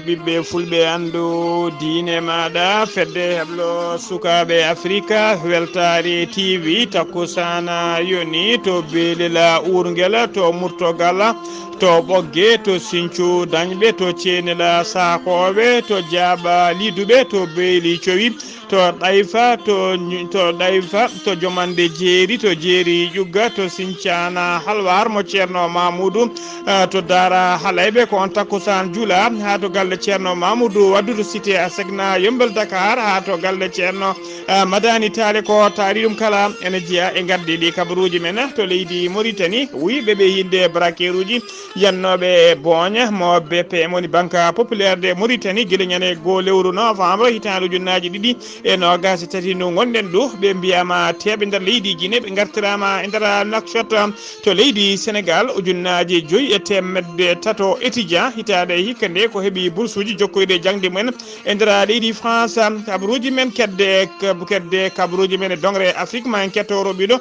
ɓiɓɓe fulɓe andu diine maɗa fedde heblo sukaɓe africa weltare tv takkusana yoni to beelila urguel to murtogal to ɓogge to sinthiou dañɓe to cenela sakoɓe to jaaɓa liduɓe to beeli cowi to ɗayfa to ɗayfa to jomande jeeri to jeeri ƴugga to sinthiana halwar mo ceerno mamoudou to dara halayɓe ko on takkusan juula ha to galle ceerno mamoudou waddude cité a segna yombel dakar ha to galle ceerno madani taale ko taari ɗum kala ene jeeya e gaddi ɗi kabaruji men to leydi mauritanie wiɓe ɓe yinde braquer uji yannoɓe boña mo bpm woni banque populaire de mauritanie guila ñande go lewru novembre hitande ujunnaji ɗiɗi e nogasi tati no gonɗen ɗo ɓe mbiyama teɓe nder leydi guine ɓe gartirama e nder nakshot to leydi sénégal ujunnaji 5 e temedde tato étudiant hitade hikka nde ko heeɓi bourse uji jokkoyde jangde mumen e nder leydi france kabaruji men kedde kabaruji men e dongre afrique ma en kettoroɓe ɗo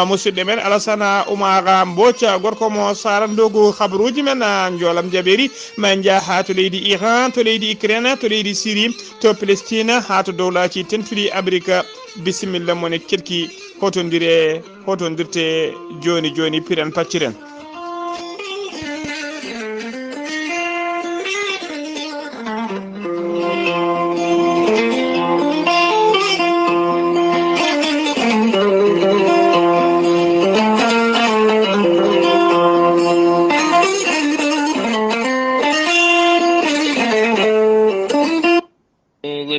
musidɗo men alassane oumar mboca gorko mo sarandogu kabaruji men joolam jaɓeri ma en jaaha to leydi iran to leydi ukraine to leydi syrie to palestine ha to dowlaci tentuɗi amérique bisimilla mone ketki hotodirte joni joni piren pacciren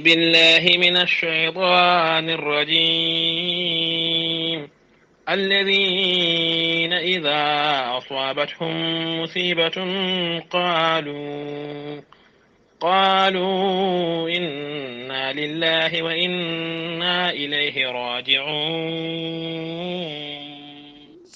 بالله من الشيطان الرجيم الذين إذا أصابتهم مصيبة قالوا إنا لله وإنا إليه راجعون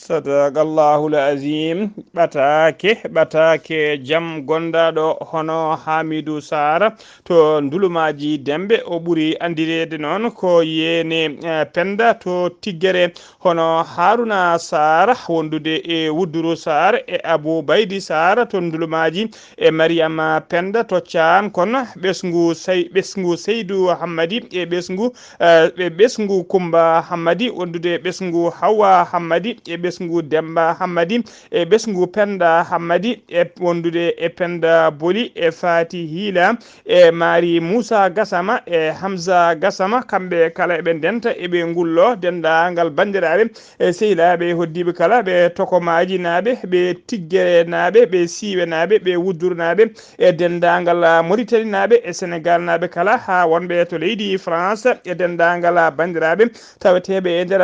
sadaqallahu l'azim ɓatake jaam gonɗaɗo hono hamidou sara to ndulumaji dembe o ɓuuri andirede noon ko yene penda to tiggere hono haruna sara wondude e wudduru sara e abou baydi sara to ndulumaji e mariama penda to can kono ɓesgu seydou hammadi e ɓesgu kumba hammadi wondude ɓesgu hawa hammadi e ɓesgu demba hammadi e ɓesgu penda hammadi e wondude e penda boli e fati hila e mari moussa gassama e hamza gassama kamɓe kala eɓe denta eɓe ngullo dendagal bandiraɓe e sehilaɓe hoddiɓe kala ɓe tokomaji naɓe ɓe tiggere naɓe ɓe siiwe naɓe ɓe wudduru naɓe e dendagal mauritanie naɓe e sénégal naɓe kala ha wonɓe to leydi france e dendagal bandiraɓe taweteɓe e nder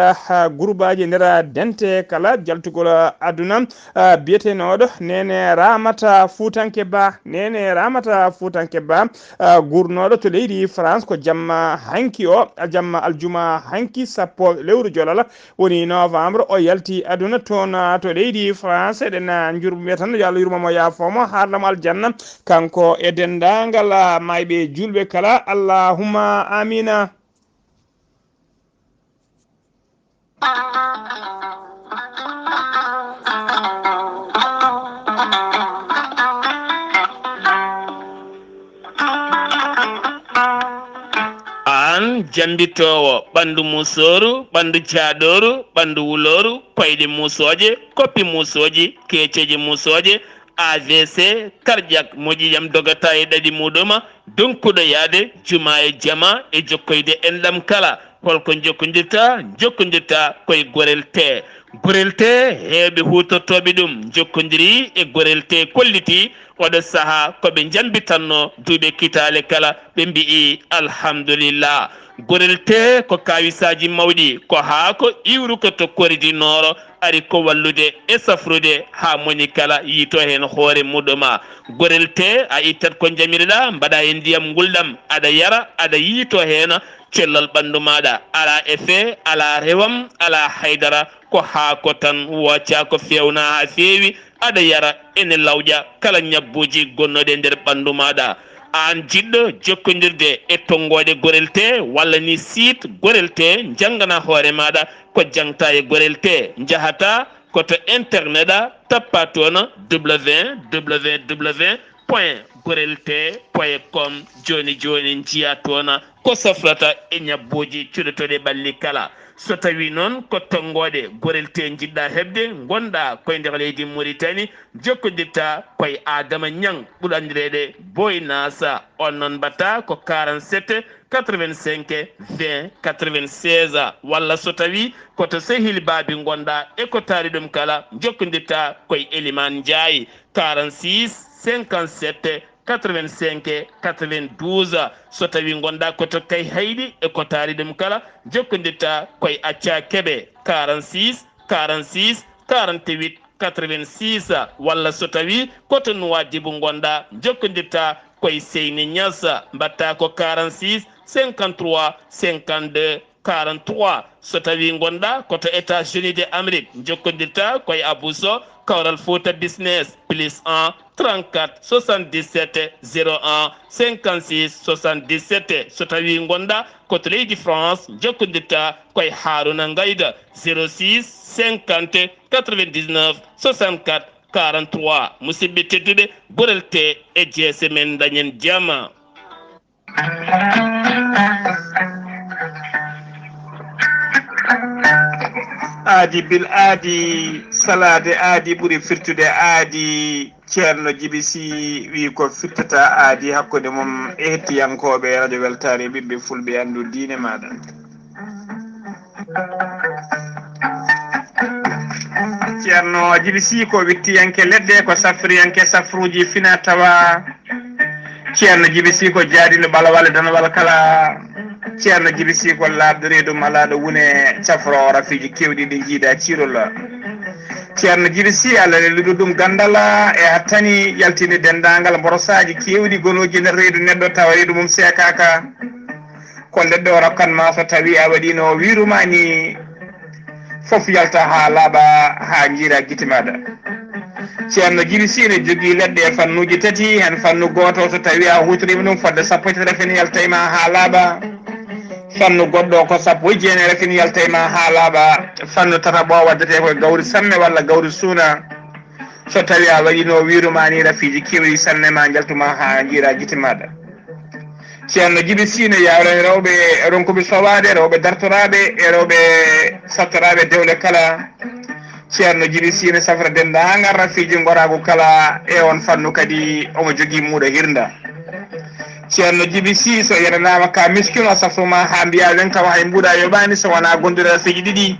groupe aji nder dente kala jaltugol aduna biyetenoɗo nene ramata futanke ba gurnoɗo to leydi france ko jamma hanki o jamma aljuma hanki sappo lewru jolal woni novembre o yalti aduna toon to leydi france eɗen jurɓe tan yo Allah yurmomo yafomo harlamo aljanna kanko e dendagal mayɓe julɓe kala allahumma amina. an jambitowo ɓandu musoru ɓandu caɗoru ɓandu wuloru payɗe musoje koppi musoji keceji musoje AVC cardiaque moƴƴiyam dogata e ɗaɗi muɗuma donkuɗo yaade juma e jama e jokkoyde enɗam kala holko jokkodirta koye gorel te heɓe hutortoɓe ɗum jokkodiri e gorel te kolliti oɗo saaha koɓe jambitanno duuɓe kitale kala ɓe mbi'i alhamdulillah gorel te ko kawisaji mawɗi ko haako iwru ko to koridinoro ari ko wallude e safrude ha moni kala yiito hen hoore muɗuma gorel te a ittat ko jamireɗa mbaɗa e ndiyam gulɗam aɗa yara aɗa yiito hen cellal ɓandu maɗa ala effet ala rewam ala haydara ko haako tan wocca ko fewna ha feewi aɗa yara ene lawƴa kala ñabbuji gonnoɗe nder ɓandu maɗa an jiɗɗo jokkodirde e tonggode gorel te walla ni site gorel te jangana hoore maɗa ko jangta e gorel te jahata koto internet a tappa toon www www.borelte.com joni jiya tona ko safrata e ñabboji cuɗotode balli kala so tawi noon ko tonggode borelte jiɗɗa hebde gonɗa koye nder leydi Mauritanie jokkodirta koye Adama Niang ɓuuri andirede Boy Nasa on noon mbatta ko 47 85 20 96 walla so tawi koto sehil baabi gonɗa e ko taari ɗum kala jokkodirta koye Elimane Ndiaye 46 57 85 92 so tawi gonɗa koto kay hayɗi e ko taari ɗum kala jokkodirta koye Acca Keɓe 46 46 48 86 walla so tawi koto Nouadhibou gonɗa jokkodirta koye Seyni Niass mbatta ko 46 53 52 43 so tawi gonɗa koto États-Unis d'Amérique jokkodirta koye Abou Sow Kawral Fouta Business +1 34 77 01 56 77 so tawi gonɗa koto leydi France jokkodirta koye Haruna Ngayda 06 50 99 64 43 musidɓe tedduɓe borelte e jeese men dañen jaama. aadi bil aadi salade aadi ɓuuri firtude aadi ceerno Djiby Sy wi ko firtata aadi hakkude mum e hettiyankoɓe radio weltare ɓiɓɓe fulɓe andu diine maɗa. ceerno Djiby Sy ko wittiyanke leɗɗe ko safriyanke safruji fina tawa ceerno Djiby Sy ko jaadino ɓalawal danawal kala ceerno Djiby Sy ko labde reedu malaɗo wune cafro rafiji kewɗi ɗi jiida cirol ceerno Djiby Sy Allah leliɗo ɗum gandala e hattani yaltini dendagal mborosaji kewɗi gonoji nder reedu neɗɗo tawa reedu mum seekaka ko leɗɗe o rokkanma so tawi a waɗino wirumani foof yalta ha laaɓa ha jiira guite maɗa. ceerno Djiby Sy ne jogui leɗɗe e fannuji tati hen fannu goto so tawi a hutorima ɗum fodde sappo e tati rafini yaltayma ha laaɓa fannu goɗɗo ko sappo e jeenayi rafini yaltayma ha laaɓa fannu tataɓo waddete koye gawri samme walla gawri suuna so tawi a waɗino wirumani rafiji kewɗi sanne ma jaltuma ha jiira guite maɗa. ceerno Djiby Sy ne yawrani rewɓe ronkuɓe sowade rewɓe dartoraɓe e rewɓe sattoraɓe dewle kala ceerno Djiby Sy ne safra dendagal rafiji gorago kala e on fannu kadi omo jogui muuɗo hirda. ceerno Djiby Sy so yenanama ka miskino o safruma ha mbiya wen tawa hay mbuuɗa yoɓani so wona gondude rafiji ɗiɗi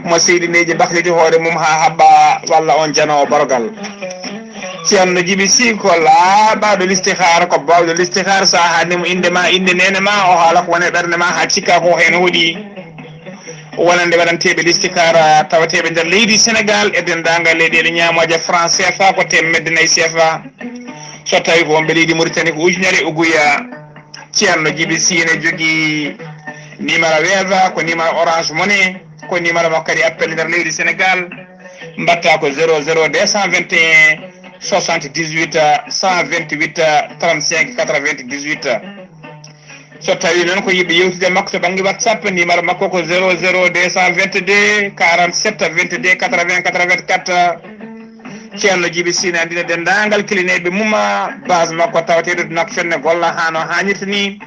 mo seydineji bahliti hoore mum ha habba walla on janowo borogal. ceerno Djiby Sy ko laaɓaɗo listihara ko bawɗo listihara sa hannimo indema inde nene ma o haala ko wone ɓerde ma ha cikka ko hen hoɗi wonande waɗanteɓe listihara tawateɓe nder leydi Sénégal e dendagal leyɗele ñamoje franc CFA ko temedde nayyi CFA so tawi ko wonɓe leydi Mauritanie ko ujunere uguya. ceerno Djiby Sy ne jogui numéro Wave ko numéro Orange Money ko numéro makko kadi appel nder leydi Sénégal mbatta ko 00 221 78 128 35 98 so tawi noon ko yiɓe yewtude makko to banggue WhatsApp numéro makko ko 00 222 47 22 80 84 ceerno Djiby Sy ne andina dendagal kilineɓe muma base makko tawateɗo nak fenne golla ha no hannirta ni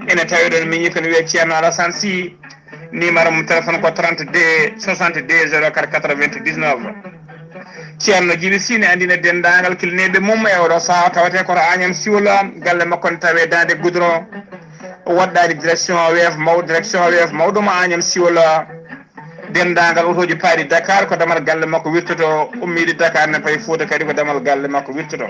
ene tawiɗon miñi kono wiye ceerno Alassane Sy numéro mum téléphone ko 32 62 04 99 ceerno Djiby Sy ne andina dendagal kilineɓe mum e oɗo saaha tawate koto Agname Siwla galle makko ne tawe dande goudron waɗɗani direction Wave mawɗo mo Agname Siwla dendagal otoji paari Dakar ko damal galle makko wirtoto ummiɗi Dakar ne payi Fouta kadi ko damal galle makko wirtoto.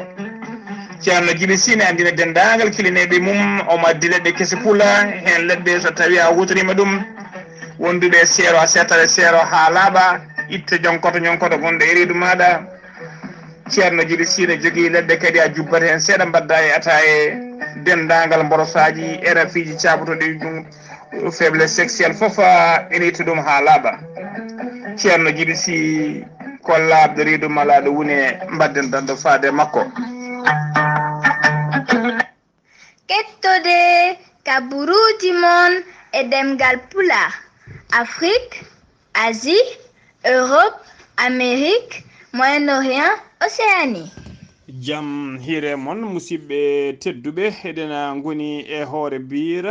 ceerno Djiby Sy ne andina dendagal kilineɓe mum omo addi leɗɗe kese pula hen leɗɗe so tawi a hutorima ɗum wonduɓe seero a settare seero ha laaɓa itta jonkoto gonɗo e reedu maɗa. ceerno Djiby Sy ne jogui leɗɗe kadi a jubbat hen seeɗa mbadda e ata e dendagal mborosaji e rafiji cabotoɗi ɗum faiblesse sexuelle foof ene itta ɗum ha laaɓa. ceerno Djiby Sy ko labde reedu malaɗo wune mbadden dando faade makko. kettode kaburuji mon e ɗemngal pulaar Afrique, Asie, Europe, Amérique, Moyen-Orient, Océanie. jam hire mon musidɓe tedduɓe eɗen goni e hoore-biir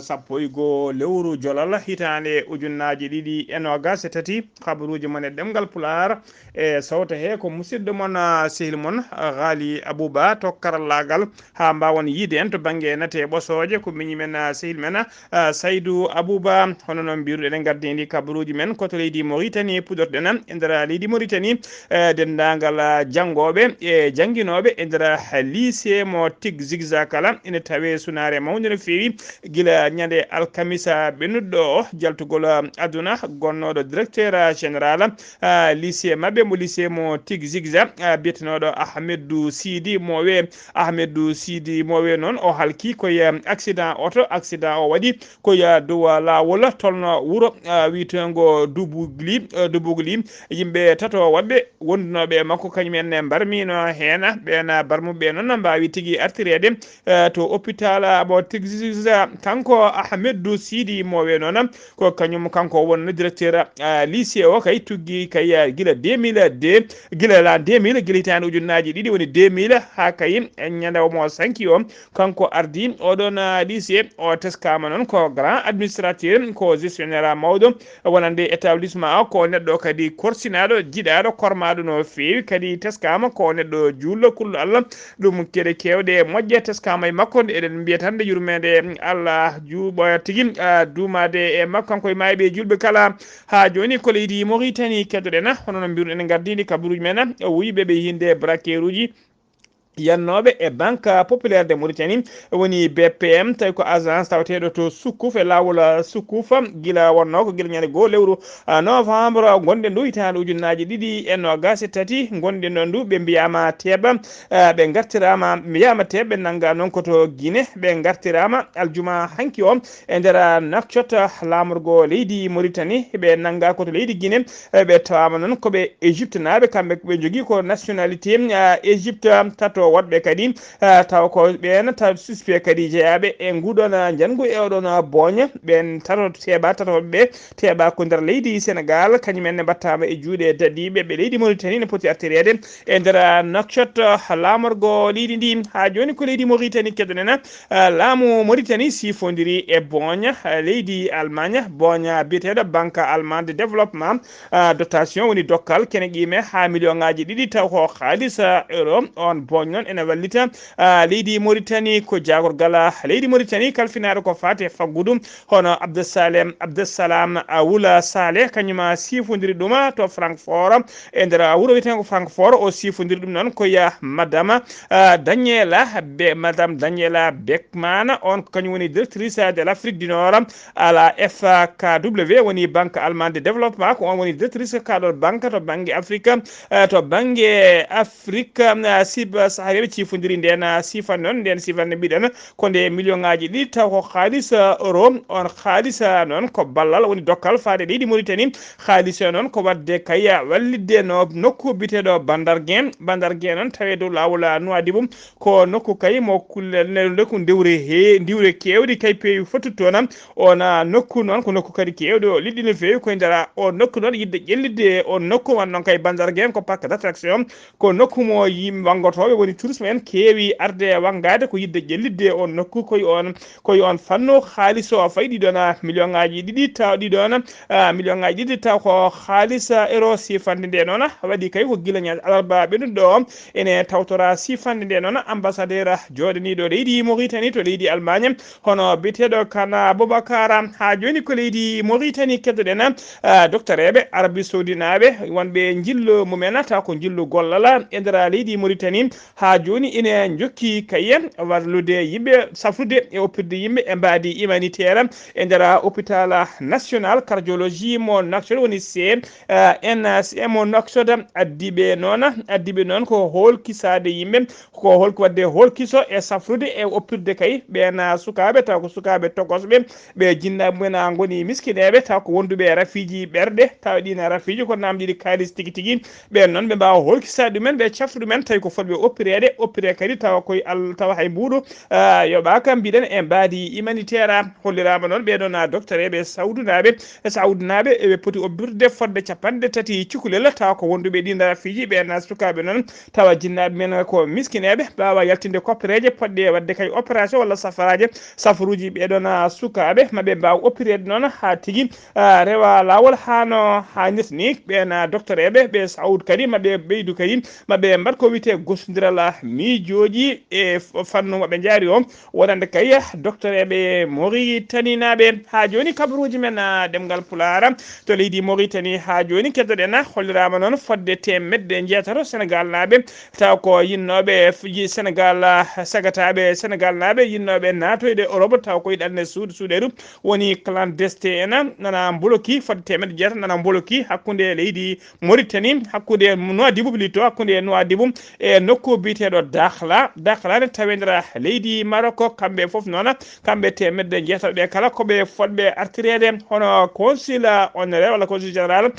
sappo e goo lewru jolal hitande ujunnaji ɗiɗi e nogas e tati habaruji mon e ɗemgal pulaar e sawta he ko musidɗo mon sehil mon Ghalii Abuu to karallagal ha mbawon yiide en to banggue nate ɓosoje ko miñi men sehil men Saydou Abouba hono noon mbiruɗen gardidi kabaruji men koto leydi Mauritanie puɗorɗen e nder leydi Mauritanie dendagal janggoɓe e jangguinoɓe e nder lycée mo tig zigzag kala ene tawe sunare mawde no fewi guila ñande alkamisa ɓennuɗo o jaltugol aduna gonnoɗo directeur général lycée mabɓe mo lycée mo tig zigzag biyetenoɗo Ahmedou Sidi mowe noon o halki koye accident accident o waɗi koye dow lawol tolno wuuro wiitengo dubugli yimɓe tato waɓɓe wondunoɓe makko kañumen mbarmino hena ɓena barmuɓe noon mbawi tigui artirede to hôpital mo tigisa kanko Ahmedou Sidi mowe noon ko kañum kanko wonno directeur lycée o kay tuggi kay guila 2002 guila la 2000 guila hitande ujunnaji ɗiɗi woni 2000 ha kay ñande omo sanki o kanko ardi oɗon lycée o teskama noon ko grand administrateur ko gestionnaire mawɗo wonande établissement o ko neɗɗo kadi korsinaɗo jiɗaɗo kormaɗo no fewi kadi teskama ko neɗɗo jullo kullo Allah ɗum kede kewɗe moƴƴe teskama e makko eɗen mbiya tan nde yurmede Allah juuɓoya tigui duumade e makko kanko e mayɓe julɓe kala ha joni ko leydi Mauritanie keddoɗen hono no mbiruɗen gardidi kabaruji men wuyɓeɓe hinde braquer uji yannoɓe e banque populaire de Mauritanie woni BPM tawi ko agence tawateɗo to Soukouf e lawol Soukouf guila wonno ko guila ñande goo lewru novembre gonɗen ndu hitande ujunnaji ɗiɗi e nogas e tati gonɗen ɗon ndu ɓe mbiyama teeɓa ɓe gartirama mbiyama teeɓe nangga noon koto Guinée ɓe gartirama aljuma hanki o e nder Nouakchott lamorgo leydi Mauritanie ɓe nangga koto leydi Guinée ɓe tawama noon koɓe Égypte naɓe kamɓe ɓe jogui ko nationalité Égypte tato waɗɓe kadi taw ko ɓen taw suspect kadi jeeyaɓe e nguɗon jangu e oɗon boña ɓen tato teeɓa tatoɓeɓe teeɓa ko nder leydi Sénégal kañumen ne mbattama e juuɗe dadiɓe ɓe leydi Mauritanie ne poti artirede e nder Nouakchott lamorgo leydi ndi ha joni ko leydi Mauritanie keddoɗen laamu Mauritanie sifodiri e boña leydi Allemagne boña biyeteɗo banque allemande de développement dotation woni dokkal kene qime ha million ngaji ɗiɗi taw ko halis euro on boñ noon ene wallita leydi Mauritanie ko jagorgal leydi Mauritanie kalfinaɗo ko fate faggudu hono Abdessalam Wula Saleh kañuma sifodiri ɗum to Francfort e nder wuuro wiyeten ko Francfort o sifodiri ɗum noon koya madame Daniela Beckman on ko kañum woni directrice de l'Afrique du Nord à la FKW woni banque allemande de développement ko on woni directrice kaɗo banque to banggue Afrique siba sahareɓe cifodiri nden sifan noon nden sifan ne mbiɗen ko nde million ngaji ɗiɗi taw ko halis euro on halis noon ko ballal woni dokkal faade leydi Mauritanie halis noon ko wadde kaya wallidde no nokku biteɗo bandarguin noon tawe dow lawol Nouadhibou ko nokku kay mo kullel ko diwre kewɗi kay peewi fottu toon on nokku noon ko nokku kadi kewɗi o liɗɗi no fewi koye nder o nokku noon yidde ƴellidde on nokku wan noon kay bandarguin ko parc d'attraction ko nokku mo yimɓe wangotoɓe woni tourisme en keewi arde wangade ko yidde ƴellidde on nokku koye on fannu halis o fayi ɗiɗon million ngaji ɗiɗi taw ɗiɗon million ngaji ɗiɗi taw ko halis euro sifande nde noon waɗi kay ko guila ñaade alarba ɓennuɗo o ene tawtora sifande nde noon ambassadeur joɗaniɗo leydi Mauritanie to leydi Allemagne hono biteɗo Kana Boubacar ha joni ko leydi Mauritanie keddoɗen docteur eɓe Arabie Saoudite naɓe wonɓe jillu mumen taw ko jillu gollal e nder leydi Mauritanie ha joni ine jokki kayen wallude yimɓe safrude e oppirde yimɓe e mbadi humanitaire e nder hôpital national cardiologie mo Nouakchott woni CNC mo Nouakchott addiɓe noon ko holkisade yimɓe ko holko wadde holkiso e safrude e oppirde kay ɓen sukaɓe taw ko sukaɓe tokosɓe ɓe jinnaɓe mumen goni miskineɓe taw ko wonduɓe rafiji ɓerɗe taw ɗina rafiji ko namdiɗi kalis tigui tigui ɓen noon ɓe mbawa holkisade ɗumen ɓe cafta ɗumen tawi ko fotɓe oppire oppirede kadi tawa koye tawa hay mbuɗo yoɓa kam mbiɗen e mbadi humanitaire hollirama noon ɓeɗon docteur eɓe sawdunaɓe eɓe poti obbirde fodde 3 cukalel tawa ko wonduɓe ɗin fiji ɓen sukaɓe noon tawa jinnaɓe men ko miskineɓe mbawa yaltinde koppereje poɗɗe wadde kay opération walla safaruji ɓeɗon sukaɓe maɓe mbawa oppirede noon ha tigui rewa lawol hano hannirta ni ɓen docteur eɓe ɓe sawdu kadi maɓe ɓeydu kadi maɓe mbat ko wiyete gosodiral miijoji e fannu maɓe jaari o wonande kay docteur eɓe Mauritanie ha joni kabaruji men ɗemgal pulara to leydi Mauritanie ha joni keddoɗen hollirama noon fodde temedde jeetato Sénégal naɓe taw ko yinnoɓe Sénégal sagataɓe Sénégal naɓe yinnoɓe natoyde Europe taw ko yiɗanne suuɗeru woni clandestin en nana mboloki fodde temedde jeetato nana mboloki hakkude leydi Mauritanie hakkude Nouadhibou plutôt hakkude Nouadhibou e nokku biteɗo Dakhla ne tawedira leydi Maroc kamɓe foof noon kamɓe temedde jeetato ɓe kala koɓe fodɓe artirede hono consul honoraire walla consul général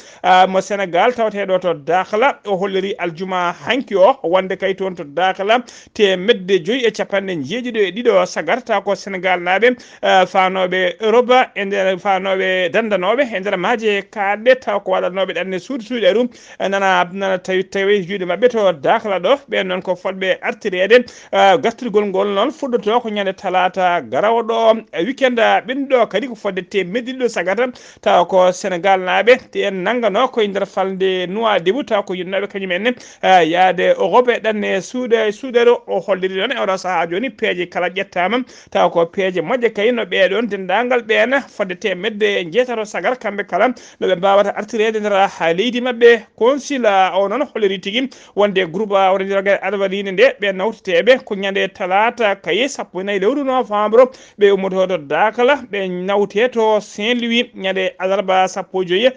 mo Sénégal tawateɗo to Dakhla o holliri aljuma hanki o wonde kay toon to Dakhla temedde 5 sagarta ko Sénégal naɓe fanoɓe Europe e nder fanoɓe dandanoɓe e nder maaje kaɗɗe taw ko waɗanoɓe ɗanne suuɗeru nana tawi juuɗe mabɓe to Dakhla ɗo ɓen noon ko fodɓe artirede gartirgol ngol noon fuɗɗoto ko ñande talata garawo ɗo weekend ɓenɗo kadi ko fodde temedde ɗiɗi sagata taw ko Sénégal naɓe en nangano koye nder falde Nouadhibou taw ko yinnoɓe kañumenne yaade Europe e ɗanne suuɗeru o holliri ɗon e oɗo saaha joni peeje kala ƴettama taw ko peeje moƴƴe kay no ɓeɗon dendagal ɓen fodde temedde jeetato sagar kamɓe kala noɓe mbawata artirede nder leydi mabɓe consul o noon holliri tigui wonde groupe wonde adwaline nde ɓe nawteteɓe ko ñande talata kaye 14 lewru novembre ɓe ummototo Dakhla ɓe nawte to Saint-Louis ñande alarba 15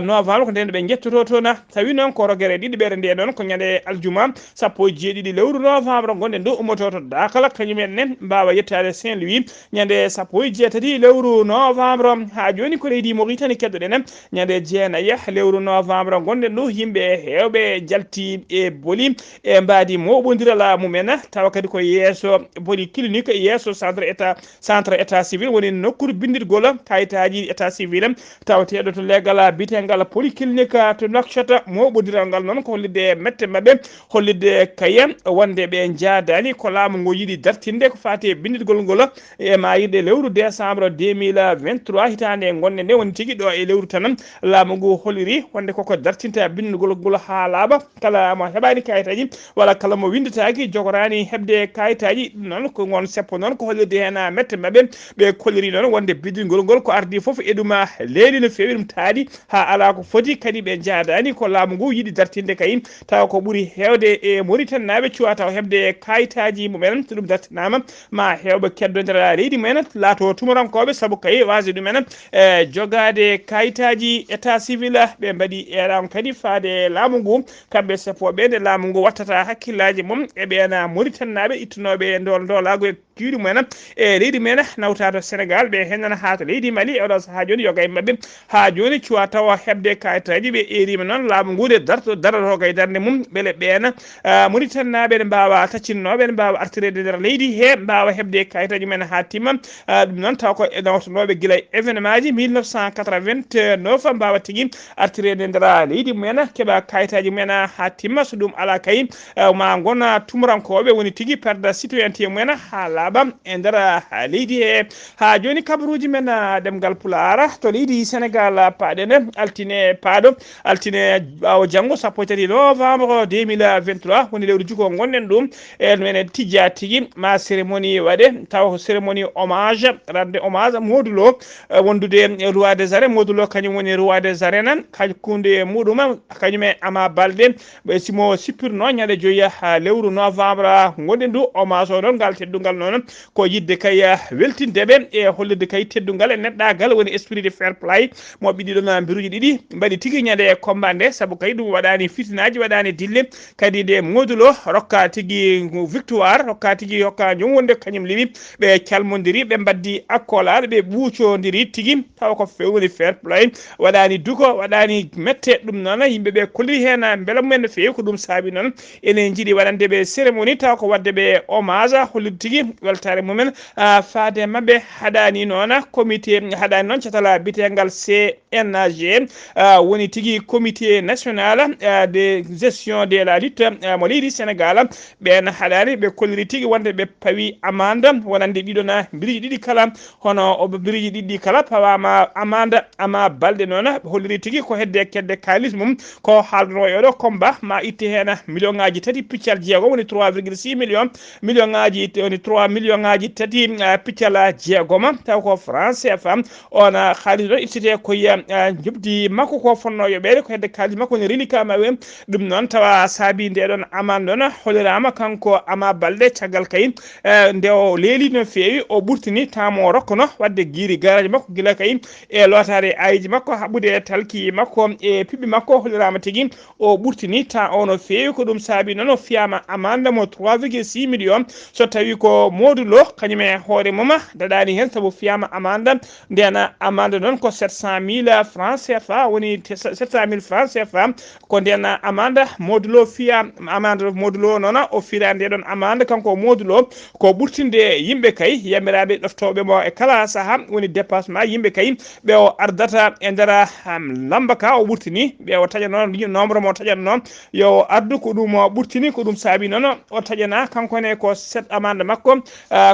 novembre ko nden ɓe jettoto toon tawi noon ko rogere ɗiɗi ɓeɗe nde noon ko ñande aljuma 17 lewru novembre gonɗen ɗo ummototo Dakhla kañumen ne mbawa yettade Saint-Louis ñande 16 lewru novembre ha joni ko leydi Mauritanie keddoɗen ñande 9 lewru novembre gonɗen ɗo yimɓe hewɓe jalti e booli e mbadi moɓodiral mumen tawa kadi ko yeeso booli clinique yeeso centre état civil woni nokkude bindirgol kayitaji état civil tawateɗo to legal bitengal polyclinique to Nouakchott moɓodiral ngal noon ko hollide mette mabɓe hollide kaye wonde ɓe jaadani ko laamu ngo yiiɗi dartinde ko fati bindirgol ngol e mayirɗe lewru décembre 2023 hitande gonɗe nde woni tigui ɗo e lewru tan laamu ngu holliri wonde koko dartinta bindirgol ngol ha laaɓa kala mo heɓani kayitaji walla kala mo windetaki jogorani hebde kayitaji ɗum noon ko gon seppo noon ko hollirde hen mette mabɓe ɓe kolliri noon wonde bindirgol ngol ko ardi foof e ɗum leeli no fewi ɗum taaɗi ha ala ko foti kadi ɓe jaadani ko laamu ngu yiiɗi dartinde kay tawa ko ɓuuri hewde e Mauritanie naɓe cuwa taw hebde kayitaji mumen so ɗum dartinama ma hewɓe keddo nder leydi mumen laato tumurankoɓe saabu kay wasi ɗumen e jogade kayitaji état civil ɓe mbaɗi eran kadi faade laamu ngu kamɓe seppoɓe nde laamu ngu wattata hakkillaji mum e ɓen Mauritanie naɓe ittunoɓe ndolago e kiiɗi mumen e leydi men nawtato Sénégal ɓe hennan ha to leydi Mali oɗo saaha joni yoga e mabɓe ha joni cuwa tawa hebde kayitaji ɓe erima noon laamu ngu de daratoga e darde mum beele ɓen Mauritanie naɓe ne mbawa taccinnoɓe ne mbawa artirede nder leydi he mbawa hebde kayitaji men ha timma ɗum noon taw ko nawtanoɓe guila événement ji 1989 mbawa tigui artirede nder leydi mumen keeɓa kayitaji mumen ha timma so ɗum ala kay ma gona tumurankoɓe woni tigui perde citoyenneté mumen ha laaɓa e nder leydi he ha joni kabaruji men ɗemgal pulara to leydi Sénégal paɗen altine ɓawo janggo 13 novembre 2023 woni lewru jukko gonɗen ɗum e men tijja tigui ma cérémonie waɗe taw ko cérémonie hommage rende hommage modulo wondude roi des arènes modulo kañum woni roi des arènes hakkunde muɗum kañume Ama Baldé ɓe simo sippirno ñande joyi lewru novembre gonɗen ɗo hommage o noon ngal teddungal noon non ko yidde kay weltindeɓe e hollirde kay teddungal e neɗɗagal woni esprit de fair play mo ɓiɗi ɗon biruji ɗiɗi mbaɗi tigui ñande combat nde saabu kay ɗum waɗani fitinaji waɗani dille kadi de modulo rokka tigui victoire rokka tigui hokka jomwonde kañum liwi ɓe calmodiri ɓe mbaddi accolade ɓe ɓuucodiri tigui taw ko fewni fair play waɗani duko waɗani mette ɗum noon yimɓeɓe kolliri hen beela mumen no fewi ko ɗum saabi noon enen jiiɗi waɗande ɓe cérémonie taw ko wadde ɓe hommage hollirde tigui weltare mumen faade mabɓe haɗani noon comité haɗani noon catala bitegal CNG woni tigui comité national de gestion de la lutte mo leydi Sénégal ɓen haɗani ɓe kolliri tigui wonde ɓe pawi amande wonande ɗiɗon biriji ɗiɗi kala hono biriji ɗiɗi kala pawama amande ama balɗe noon holliri tigui ko hedde kedde kalis mum ko haldono e oɗo combat ma itte hen million ngaji tati piccal jeegom woni 3,6 million ngaji woni 3 million ngaji tati piccal jeegom taw ko France CFA on haalis ɗo ittete koye jobdi makko ko fonno yoɓede ko hedde kalis makko woni reliquat mawe ɗum noon tawa saabi ndeɗon amande ɗon hollirama kanko ama balɗe caggal kay nde o leeli no fewi o ɓurtini tamo rokkono wadde guiri garaji makko guila kay e lotare ayiji makko haɓude talki makko e piɓɓi makko hollirama tigui o ɓurtini ta ono fewi ko ɗum saabi noon o fiyama amande mo 3,6 million so tawi ko modulo kañum e hoore mum daɗani hen saabu fiyama amande ndena amande noon ko 700 000 francs CFA woni 700 000 francs CFA ko ndena amande modulo fiya amande modulo noon o fira ndeɗon amande kanko modulo ko ɓurtinde yimɓe kay yamiraɓe ɗoftoɓe mo e kala saaha woni dépassement yimɓe kay ɓe o ardata e nder lamba ka o ɓurtini ɓe o taƴa noon nombre mo taƴat noon yo addu ko ɗum o ɓurtini ko ɗum saabi noon o taƴana kankone ko amande makko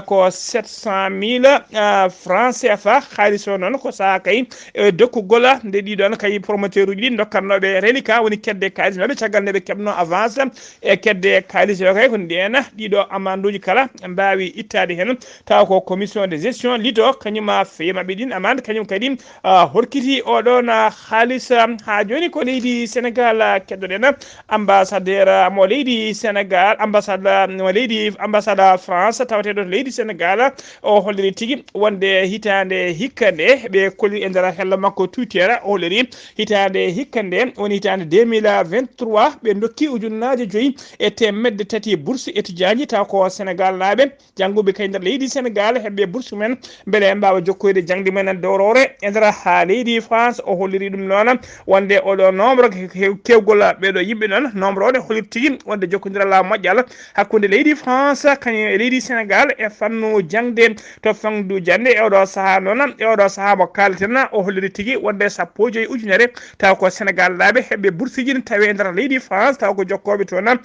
ko 700 000 francs CFA haalis o noon ko saaha kay dokkugol nde ɗiɗon kay promoteur uji ɗi dokkannoɓe reliquat woni kedde kalis maɓe caggal nde ɓe keɓno avance e kedde kalis o kay ko ndiyena ɗiɗo amande uji kala mbawi ittade hen taw ko commission de gestion lido kañuma feymaɓe ɗin amande kañum kadi horkiti oɗon haalis ha joni ko leydi Sénégal keddoɗen ambassadeur mo leydi Sénégal ambassade France tawateɗo to leydi Sénégal o holliri tigui wonde hitande hikka nde ɓe kolli e nder hello makko Twitter o holliri hitande hikka nde woni hitande 2023 ɓe dokki ujunnaje 5 e temedde tati bourse étudiant ji taw ko Sénégal naaɓe jangguɓe kay nder leydi Sénégal heɓɓe bourse men beele mbawa jokkoyde jangde men dowrore e nder ha leydi France o holliri ɗum noon wonde oɗo nombre kewgol ɓeɗo yimɓe noon nombre o ne holliri tigui wonde jokkodira la moƴƴal hakkude leydi France kañum e leydi Sénégal e fannu jangde to fandu jande e oɗo saaha noon e oɗo saaha mo kalten o holliri tigui wonde 15 ujunere taw ko Sénégal laaɓe heɓɓe bourse ji tawi e nder leydi France taw ko jokkoɓe toon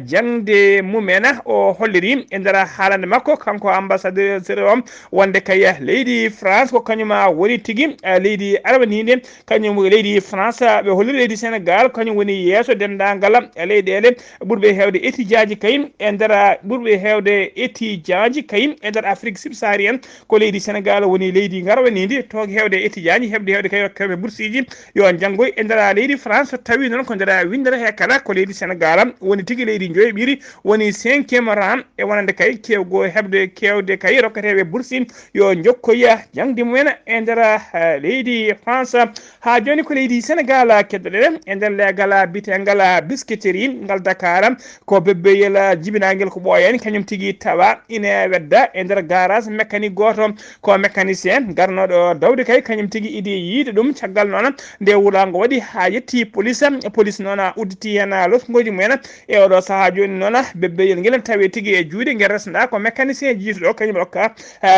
jangde mumen o holliri e nder haalande makko kanko ambassadeur o wonde kay leydi France ko kañuma woni tigui leydi arabanide kañum leydi France ɓe holliri leydi Sénégal kañum woni yeeso dendagal leyɗele ɓurɓe hewde étudiant ji kay e nder ɓurɓe hewde étudiant ji kay e nder Afrique subsaharienne ko leydi Sénégal woni leydi garwanidi to hewde étudiant ji hewde kay rokkaɓe bourse ji yo janggoy e nder leydi France tawi noon ko nder windere he kala ko leydi Sénégal woni tigui leydi joyɓiri woni 5e rang e wonande kay kewde kay rokkateɓe bourse yo jokkoya jangde mumen e nder leydi France ha joni ko leydi Sénégal keddoɗen e nder legal bitegal biscuiterie ngal Dakar ko bebbeyel jibinagel ko ɓooyani kañum tigui tawa ine wedda e nder garage mécanique goto ko mécanicien garnoɗo dawde kay kañum tigui idi yiide ɗum caggal noon nde wulago waɗi ha yetti police noon udditi hen losgoji mumen e oɗo saaha joni noon bebbeyel ngel tawi tigui e juuɗe ngel resda ko mécanicien jiituɗo kañum rokka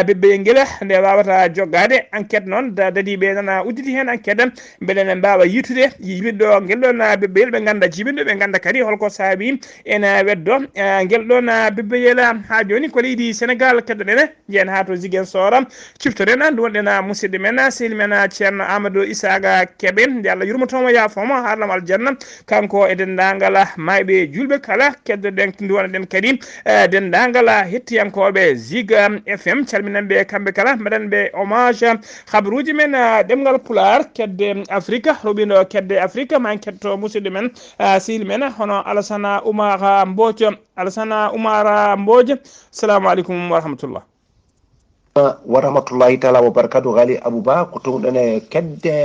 bebbeyel ngel nde wawata joggade enquête noon dadiɓe noon udditi hen enquête beele ne mbawa yitude jibiɗɗo ngel ɗon bebbeyel ɓe ganda jibiɗɗo ɓe ganda kadi holko saabi ene weddo ngel ɗon bebbeyel ha joni ko leydi Sénégal keddoɗen jen ha to Ziguinchor ciftoɗen duwonɗen musidɗo men sehil men ceerno Amadou Isaga Kebe nde Allah yurmotomo yafomo harlam aljanna kanko e dendagal mayɓe julɓe kala keddoɗen duwonɗen kadi dendagal hettiyankoɓe Zig FM calminanɓe kamɓe kala mbaɗanɓe hommage habaruji men ɗemngal pulaar kedde Afrique roɓino kedde Afrique ma ketto musidɗo men sehil men hono Alassane Oumar Mbodj Alassana Oumara Mbodj. Assalamu alaikum wa rahmatullah. wa rahmatullahi taala wa barakatu Ghalii Abuu ko tumɗen e kedde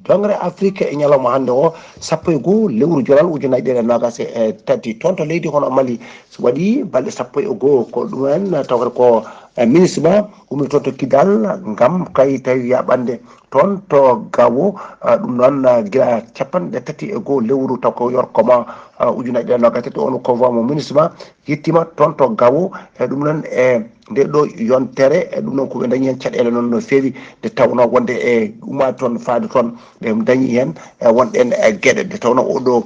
dongre Afrique e ñalawma hannde o 15 lewru jolal ujunaje ɗiɗi e nogas e tati toon to leydi hono Mali so waɗi balɗe 12 ko ɗumen tawata ko ministre ma ummi toon to Kidal ngam kay tawi yaɓande toon to Gawo ɗum noon guila capanɗe 31 lewru taw ko yorkoma ujunaje ɗiɗi e nogas tati on convoi mo ministre ma yettima toon to Gawo e ɗum noon e nde ɗo yontere e ɗum noon koɓe dañi hen caɗele noon no fewi nde tawno wonde e umma toon faade toon ɓe dañi hen wonɗen e gueɗe nde tawno oɗo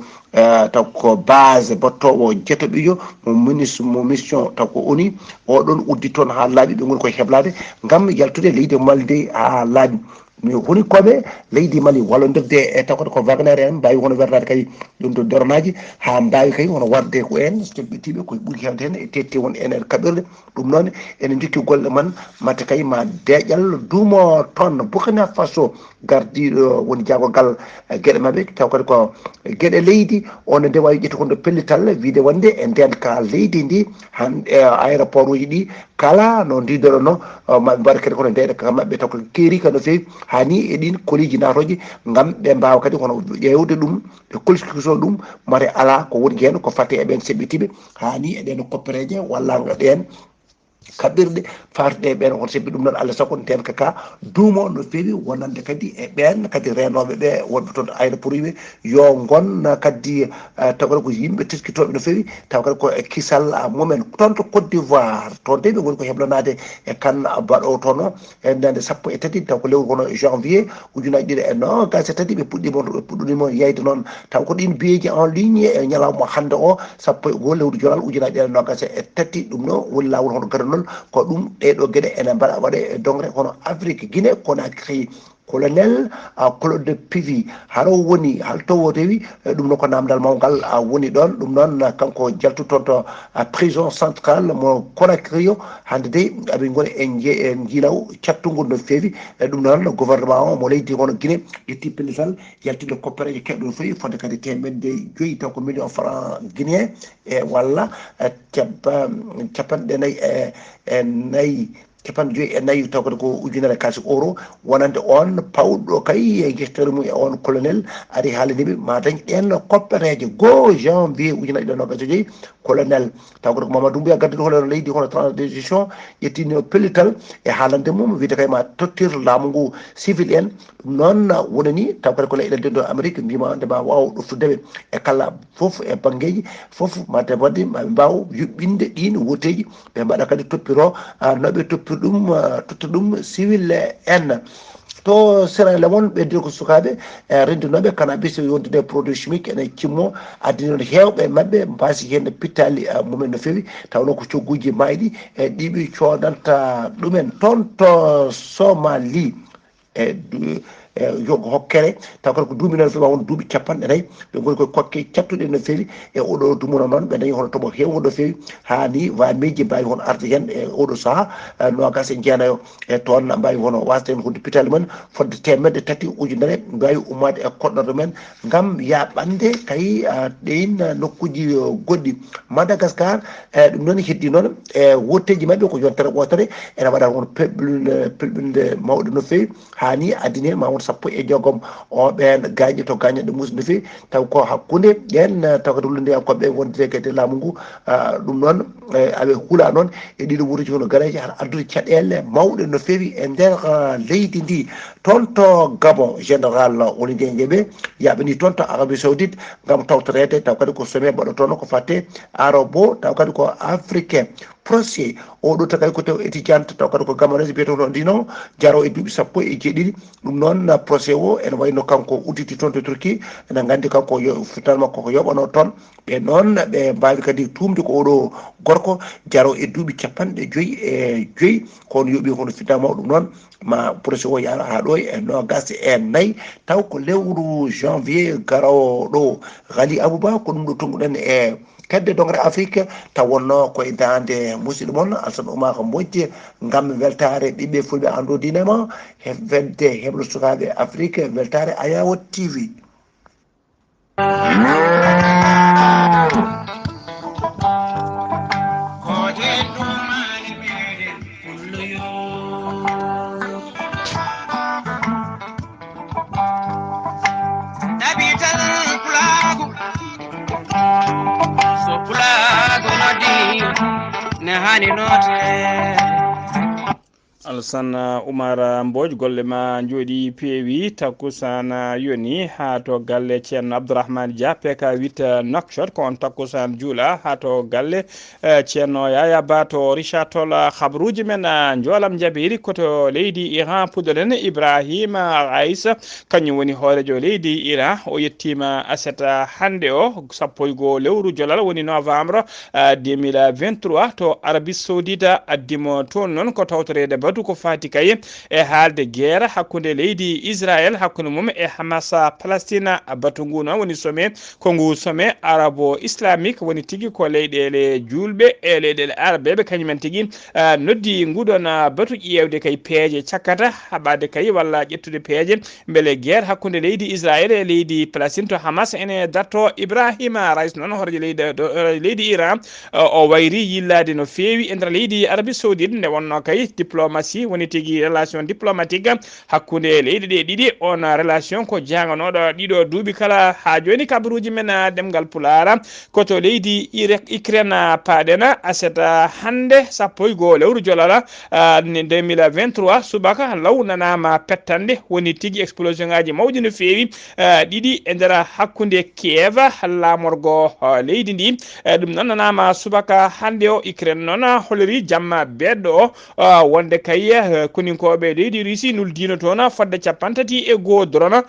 taw ko base bottowo jeetoɓijo mo ministre mo mission taw ko oni oɗon uddi toon ha laaɓi ɓe goni koye heblade gam yaltude leydi Mali de ha laaɓi mi woni koɓe leydi Mali wallodirde e taw ko Wagner en mbawi hono werdade kadi ɗum to doronaji ha mbawi kadi hono warde ko en teɓɓitiɓe koye ɓuuri hewde hen e tetti won en e kaɓirɗe ɗum noon ene jokki golle man matte kay ma deƴal duumo toon Burkina Faso gardiɗo woni jagogal gueɗe mabɓe taw kadi ko gueɗe leydi on nde wawi ƴetti kono pellital wiide wonde e nden ka leydi ndi han aéroport uji ɗi kala no ndiɗoɗono maɓe mbaɗa kadi kono ndeyɗe ka mabɓe taw ko keeri ka no fewi hani e ɗin koliji natoji gam ɓe mbawa kadi hono ƴewde ɗum ɓe kolskiso ɗum mate ala ko woni hen ko fatte e ɓen seɓɓitiɓe hani e ɗen koppereje walla ɗen kaɓirɗe farɗe ɓen on sebbi ɗum noon Allah sago nden kaka duumo no fewi wonande kadi e ɓen kadi renoɓe ɓe wonɓe toon aéroport ɓe yo gon kadi tawata ko yimɓe teskitoɓe no fewi taw kadi ko e kisal mumen toon to Côte d'Ivoire toon de ɓe goni ko heblanade e kan baɗo toon o e ndande 13 taw ko lewru kono janvier ujunaje ɗiɗi e nogas e tati ɓe puɗɗinimo yeyde noon taw ko ɗin biyeji en ligne e ñalawma hande o 11 lewru jolal ujunaje ɗiɗi e nogas e tati ɗum ɗo woni lawol hono gara noon ko ɗum ɗeɗo gueɗe ene mbaɗa waɗe e dongre hono Afrique Guinée Conakry colonel Claude Pivi haro woni haltowo rewi ɗum noon ko namdal mawgal woni ɗon ɗum noon kanko jaltu toon to prison centrale mo Conakry o hande de aɓe goni e jiilaw cattugol no fewi e ɗum noon gouvernement o mo leydi hono Guinée ƴetti pellital yaltinde koppereje keɗɗo no fewi fodde kadi temedde 5 taw ko million franc guinéen e walla capanɗe nayyi e nayyi capanɗe 5 taw kadi ko ujunere kalisi euro wonande on pawɗo kay e yettere mum e on colonel ari haalaniɓe ma dañ ɗen koppereje 2 janvier ujunaje ɗe nogas e joyyi colonel taw kadi ko Mamadou Doumbouya gadduɗo hono leydi hono transition ƴettino pellital e haalande mum wiide kay ma tottir laamu ngu civil en ɗum noon wonani taw kadi ko leyɗele dendo Amérique mbima nde ma waw ɗoftudeɓe e kala foof e banggueji foof madde wadde maɓe mbaw yuɓɓinde ɗin woteji ɓe mbaɗa kadi toppiro noɓe toppir ɗum totta ɗum civil en to Sierra Leone ɓe ko sukaɓe rendinoɓe cannabis yontude produit chimique ene cimmo addi noon hewɓe mabɓe mbasi hen pittali mumen no fewi tawno ko cogguji mayɗi e ɗiɓi codanta ɗumen toon to Somalie e yogo hokkere taw kadi ko duuɓi noon fewi won duuɓi 40 ɓe goni koye kokke cattuɗe no fewi e oɗo dumuna noon ɓe dañi hono toɓo hewgo no fewi hani wamiji mbawi hono arde hen e oɗo saaha nogas e jeenayo e toon mbawi hono wasde hen hunde pitali mumen fodde 3 ujunere mbawi ummade e koɗɗoɗo men gam yaɓande kay ɗin nokkuji goɗɗi Madagascar ɗum noon heddi noon e wotteji mabɓe ko yontere wotere ene waɗa hono pelɓinde mawɗe no fewi hani addini hen ma won 16 o ɓen gañi to gañanɗe musi no fewi taw ko hakkude ƴen taw kadi hullodeyankoɓe wonde kadi laamu ngu ɗum noon aɓe huula noon e ɗiɗo wuroji hono gareje haɗa addude caɗele mawɗe no fewi e nder leydi ndi toon to Gabon général woni jeeɓe yaɓani toon to Arabie Saoudite gam tawtorede taw kadi ko sommet baɗotono ko fatte arabo taw kadi ko africain procé oɗo to kadi ko taw étudiante taw kadi ko gamonese biyetono ndino jaro e duuɓi 17 ɗum noon procé o ene wayno kanko udditi toon to Turquie ene gandi kanko futan makko ko yoɓano toon ɓe noon ɓe mbawi kadi tumde ko oɗo gorko jaro e duuɓi 55 kono yooɓi hono fitta mawɗum noon ma procé o yaara ha ɗo e nogas e nayyi taw ko lewru janvier garowo ɗo Ghalii Abuu ko ɗum ɗo tonguɗen e kedde dongre Afrique taw wonno koye dande musidɗo moon Alassane Oumar Mbodj gam weltare ɓiɓɓe fulɓe ando dinema e wedde heɓlo sukaɓe Afrique weltare Ayawo TV. hani note Alsan Umar Mbodj golle ma jooɗi peewi takkusana yoni ha to galle ceerno Abdourahmane Dia peka wita nokshot ko on takkusan juula ha to galle ceerno Yaya Ba to Richard Toll habruji men jolam jabiri koto leydi Iran pudolen Ibrahima Aissa kañum woni hoorejo leydi Iran o yettima aseta hande o sappo e go lewru jolal woni novembre 2023 to Arabie Saoudite addimo toon noon ko tawtorede batu ko fati kay e haalde guerre hakkunde leydi Israël hakkunde mum e Hamas Palestine batu ngu noon woni sommet ko ngu sommet arabo islamique woni tigi ko leyɗele julɓe e leyɗele arabeɓe kañumen tigi noddi nguɗon batu ƴewde kay peeje cakkata haɓade kay walla ƴettude peeje beele guerre hakkunde leydi Israël e leydi Palestine to Hamas ene datto Ibrahima Rais noon horejo leydi Iran o wayri yillade no feewi e nder leydi Arabie Saoudite nde wonno kay diplomatie woni tigi relation diplomatique hakkunde leydi ɗe ɗiɗi on relation ko janganoɗo ɗiɗo duuɓi kala ha joni kabaruji men ɗemgal pulara koto leydi Ukraine paɗena aseta hande sappo e go lewru jolala 2023 subaka law nanama pettande woni tigi explosion ngaji mawɗi no feewi ɗiɗi e nder hakkunde Kiev lamorgo leydi ndi ɗum noon nanama subaka hande o Ukraine noon holori jamma bedɗo o wonde kay koninkoɓe leydi Russie nuldino toon fodde capantati e go drone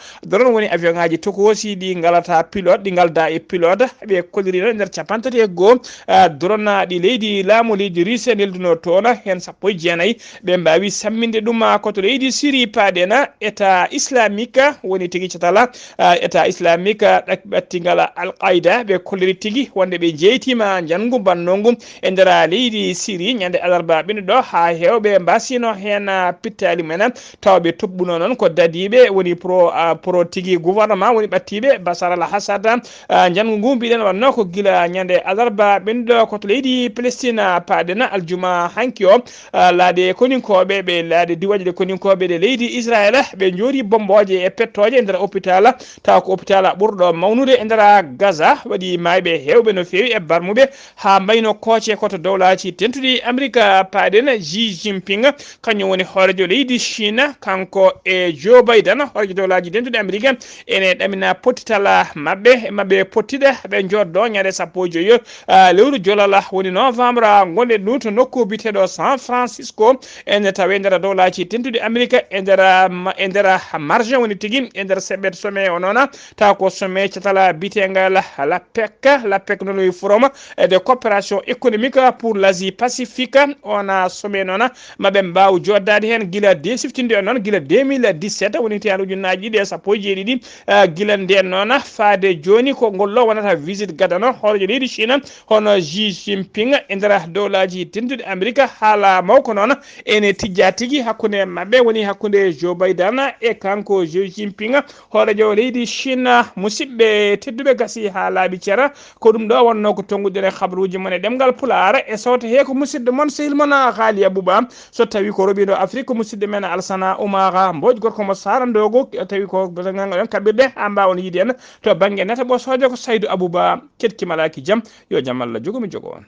woni avion ngaji tokosi ɗi galata pilote ɗi galda e pilote ɓe kolirino nder capantati e go drone ɗi leydi laamu leydi Russie nelduno toon hen sappo e jeenayyi ɓe mbawi samminde ɗum koto leydi Syrie paɗena état islamique woni tigui catala état islamique ɗattigal al-Qaida ɓe kolliri tigui wonde ɓe jeytima jangu bannongu e nder leydi Syrie ñande alarba ɓenɗo ha hewɓe mbasino hen pittali men tawɓe tobɓuno noon ko dadiɓe woni pro tigui gouvernement woni ɓattiɓe Bashar al-Assad jangu ngu mbiɗen wanno ko guila ñande alarba ɓenɗo koto leydi Palestine paɗena aljuma hanki o laade koninkoɓe ɓe laade diwaji ɗe koninkoɓe ɗe leydi Israël ɓe jori bomboje e pettoje e nder hôpital taw ko hôpital ɓurɗo mawnude e nder Gaza waɗi mayɓe hewɓe no fewi e barmuɓe ha mbayno kooce koto dowlaji tentuɗi Amérique paɗen Xi Jinping kañum woni hoorejo leydi Chine kanko e Joe Biden hoorejo dowlaji tentuɗi Amérique ene ɗamina pottital mabɓe pottiɗe ɓe joddo ñande sappo e joyyi lewru jolala woni novembre gonɗe ɗum to nokku biteɗo San Francisco ene tawe nder dowlaji tentuɗi Amérique e nder marge woni tigui e nder seɓɓet sommet o noon taw ko sommet catala bitegal la PEC noon forum de coopération économique pour l'Asie Pacifique on sommet noon maɓe mbaw joddade hen guila de siftinde o noon guila 2017 woni te ujunnaji ɗiɗi e sappo e jeeɗiɗi guila nden noon faade joni ko gollo wonata visite gadano hoorejo leydi Chine hono Xi Jinping e nder dowlaji tentuɗi Amérique haala mawko noon ene tijja tigui hakkude mabɓe woni hakkude Joe Biden e kanko Xi Jinping hoorejo leydi Chine musidɓe tedduɓe gasi ha laaɓi ceera ko ɗum ɗo wonno ko tonguɗen habaruji mon e ɗemgal Pulaar e sawto he ko musidɗo mon sehil mon Ghalii Abuu so tawi ko roɓiɗo Afrique musidɗo men Alsana Oumar Mbodj gorko mo Sarandogo tawi ko ɗon kaɓirɗe ha mbawon yiide en to banggue neta ɓosoje ko Saydou Abou Ba ketkimalaki jaam yo jaam Allah jogomi jogo on